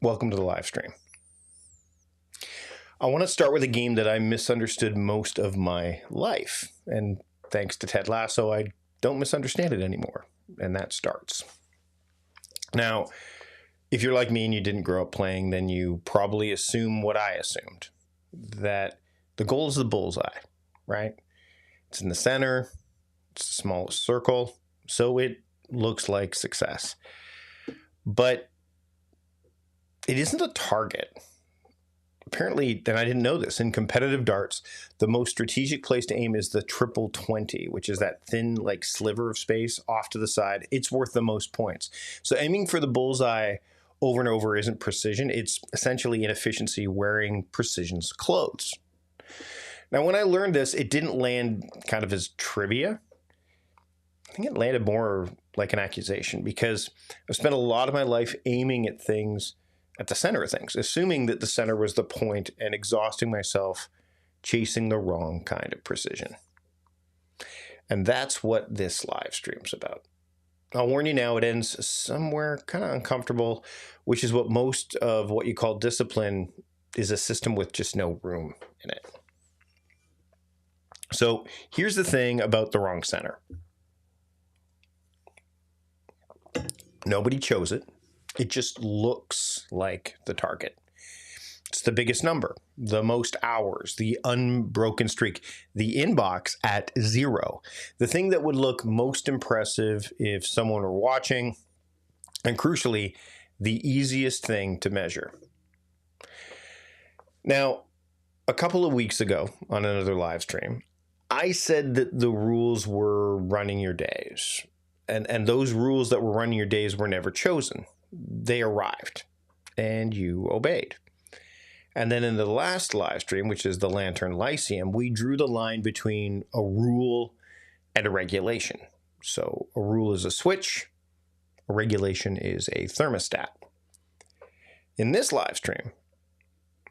Welcome to the live stream. I want to start with a game that I misunderstood most of my life. And thanks to Ted Lasso, I don't misunderstand it anymore. And that starts. Now, if you're like me and you didn't grow up playing, then you probably assume what I assumed, that the goal is the bullseye, right? It's in the center, it's the smallest circle, so it looks like success. But it isn't a target. Apparently, and I didn't know this, in competitive darts, the most strategic place to aim is the triple 20, which is that thin, like, sliver of space off to the side. It's worth the most points. So aiming for the bullseye over and over isn't precision. It's essentially inefficiency wearing precision's clothes. Now, when I learned this, it didn't land kind of as trivia. I think it landed more like an accusation, because I've spent a lot of my life aiming at things at the center of things, assuming that the center was the point and exhausting myself chasing the wrong kind of precision. And that's what this live stream's about. I'll warn you now, it ends somewhere kind of uncomfortable, which is what most of what you call discipline is, a system with just no room in it. So here's the thing about the wrong center. Nobody chose it. It just looks like the target. It's the biggest number, the most hours, the unbroken streak, the inbox at 0. The thing that would look most impressive if someone were watching, and crucially, the easiest thing to measure. Now, a couple of weeks ago on another live stream, I said that the rules were running your days. And those rules that were running your days were never chosen. They arrived, and you obeyed. And then in the last live stream, which is the Lantern Lyceum, we drew the line between a rule and a regulation. So a rule is a switch, a regulation is a thermostat. In this live stream,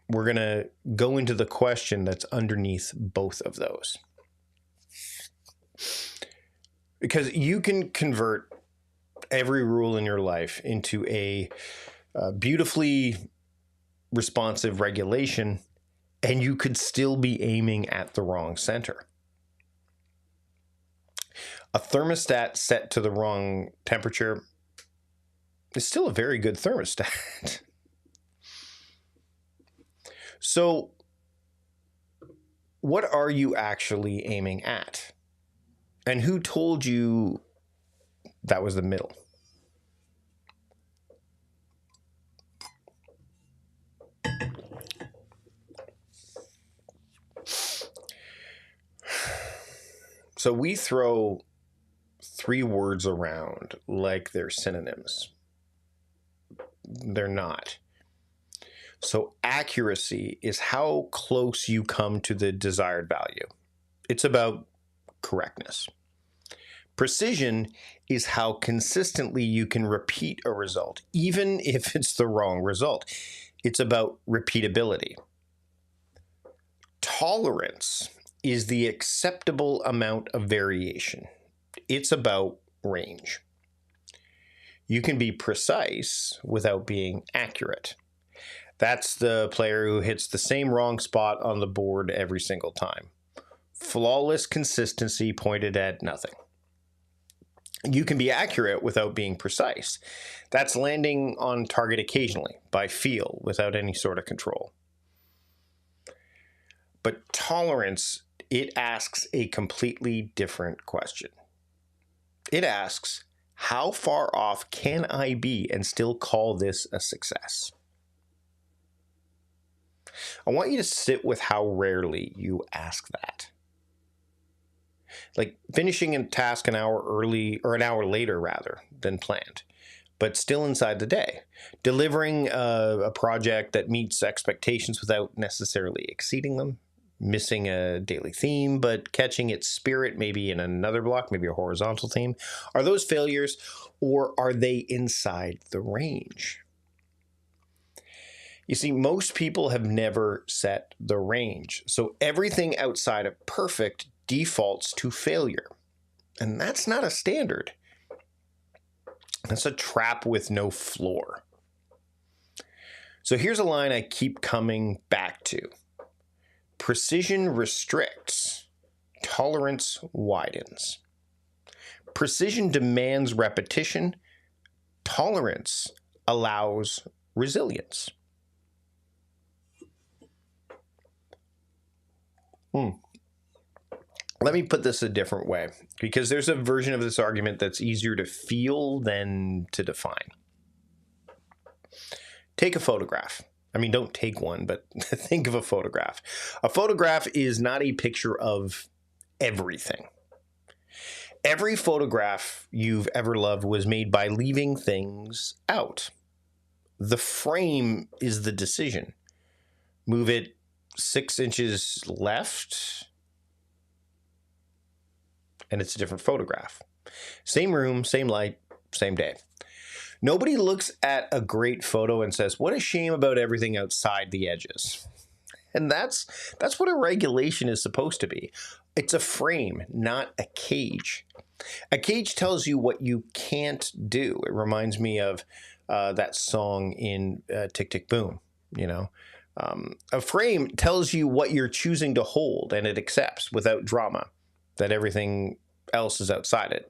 we're going to go into the question that's underneath both of those. Because you can convert every rule in your life into a beautifully responsive regulation, and you could still be aiming at the wrong center. A thermostat set to the wrong temperature is still a very good thermostat. So, what are you actually aiming at? And who told you that was the middle? So we throw 3 words around like they're synonyms. They're not. So accuracy is how close you come to the desired value. It's about correctness. Precision is how consistently you can repeat a result, even if it's the wrong result. It's about repeatability. Tolerance is the acceptable amount of variation. It's about range. You can be precise without being accurate. That's the player who hits the same wrong spot on the board every single time. Flawless consistency pointed at nothing. You can be accurate without being precise. That's landing on target occasionally, by feel, without any sort of control. But tolerance, it asks a completely different question. It asks, how far off can I be and still call this a success? I want you to sit with how rarely you ask that. Like finishing a task an hour early, or an hour later rather than planned. but still inside the day. Delivering a project that meets expectations without necessarily exceeding them. Missing a daily theme, but catching its spirit maybe in another block, maybe a horizontal theme. Are those failures, or are they inside the range? You see, most people have never set the range, so everything outside of perfect defaults to failure. And that's not a standard. That's a trap with no floor. So here's a line I keep coming back to. Precision restricts, tolerance widens. Precision demands repetition, tolerance allows resilience. Let me put this a different way, because there's a version of this argument that's easier to feel than to define. Take a photograph. I mean, don't take one, but think of a photograph. A photograph is not a picture of everything. Every photograph you've ever loved was made by leaving things out. The frame is the decision. Move it 6 inches left, and it's a different photograph. Same room, same light, same day. Nobody looks at a great photo and says, what a shame about everything outside the edges. And that's what a regulation is supposed to be. It's a frame, not a cage. A cage tells you what you can't do. It reminds me of that song in Tick, Tick, Boom, you know. A frame tells you what you're choosing to hold, and it accepts without drama that everything else is outside it.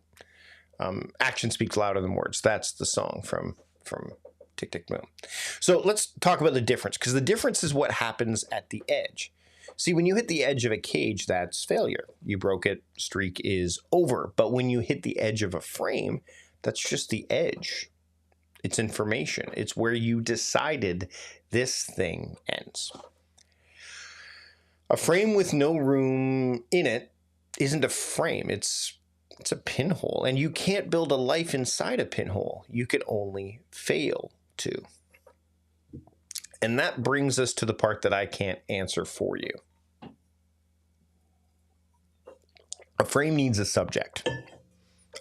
Action speaks louder than words. That's the song from Tick, Tick, Boom. So let's talk about the difference, because the difference is what happens at the edge. See, when you hit the edge of a cage, that's failure. You broke it, streak is over. But when you hit the edge of a frame, that's just the edge. It's information. It's where you decided this thing ends. A frame with no room in it isn't a frame. It's a pinhole. And you can't build a life inside a pinhole. You can only fail to. And that brings us to the part that I can't answer for you. A frame needs a subject.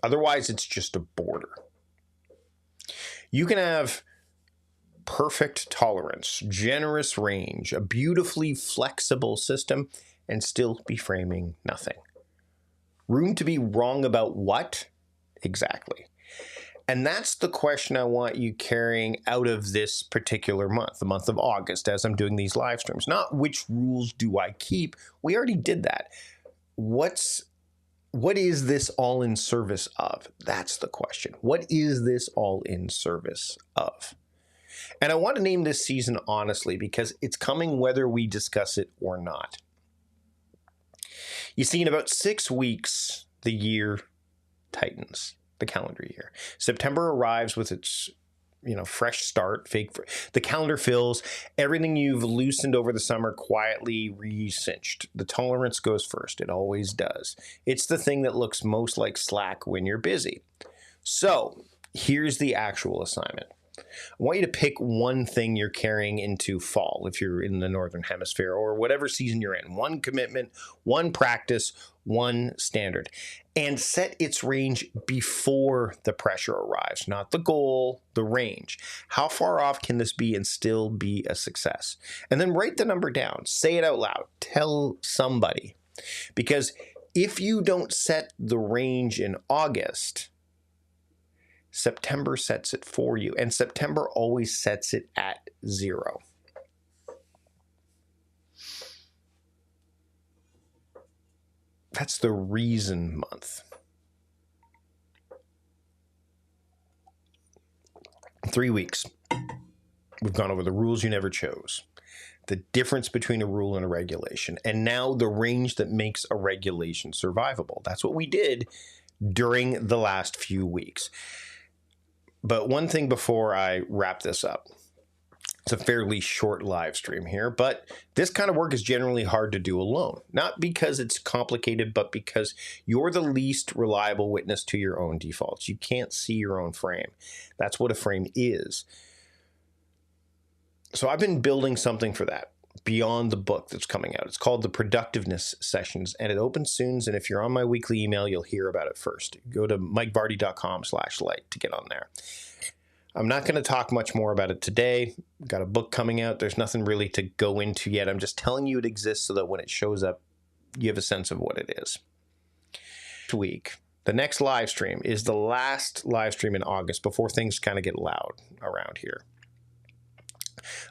Otherwise, it's just a border. You can have perfect tolerance, generous range, a beautifully flexible system, and still be framing nothing. Room to be wrong about what? Exactly. And that's the question I want you carrying out of this particular month, the month of August, as I'm doing these live streams. Not which rules do I keep? We already did that. What is this all in service of? That's the question. What is this all in service of? And I want to name this season honestly, because it's coming whether we discuss it or not. You see, in about 6 weeks, the year tightens, the calendar year. September arrives with its fresh start, the calendar fills, everything you've loosened over the summer quietly re-cinched. The tolerance goes first. It always does. It's the thing that looks most like slack when you're busy. So here's the actual assignment. I want you to pick one thing you're carrying into fall, if you're in the Northern Hemisphere, or whatever season you're in. One commitment, one practice, one standard. And set its range before the pressure arrives. Not the goal, the range. How far off can this be and still be a success? And then write the number down. Say it out loud. Tell somebody. Because if you don't set the range in August, September sets it for you, and September always sets it at 0. That's the reason month. 3 weeks. We've gone over the rules you never chose, the difference between a rule and a regulation, and now the range that makes a regulation survivable. That's what we did during the last few weeks. But one thing before I wrap this up. It's a fairly short live stream here, but this kind of work is generally hard to do alone. Not because it's complicated, but because you're the least reliable witness to your own defaults. You can't see your own frame. That's what a frame is. So I've been building something for that beyond the book that's coming out. It's called the Productiveness Sessions, and it opens soon. And if you're on my weekly email, you'll hear about it first. Go to mikevardy.com/light to get on there. I'm not going to talk much more about it today. Got a book coming out. There's nothing really to go into yet. I'm just telling you it exists so that when it shows up, you have a sense of what it is. Next week, the next live stream is the last live stream in August before things kind of get loud around here.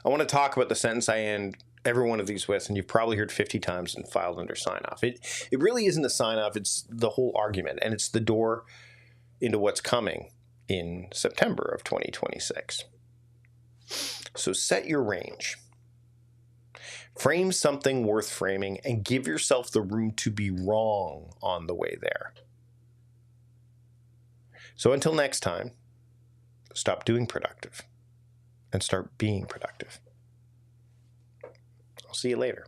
I want to talk about the sentence I end every one of these with, and you've probably heard 50 times and filed under sign-off. It really isn't a sign-off. It's the whole argument, and it's the door into what's coming in September of 2026. So set your range. Frame something worth framing and give yourself the room to be wrong on the way there. So until next time, stop doing productive and start being productive. I'll see you later.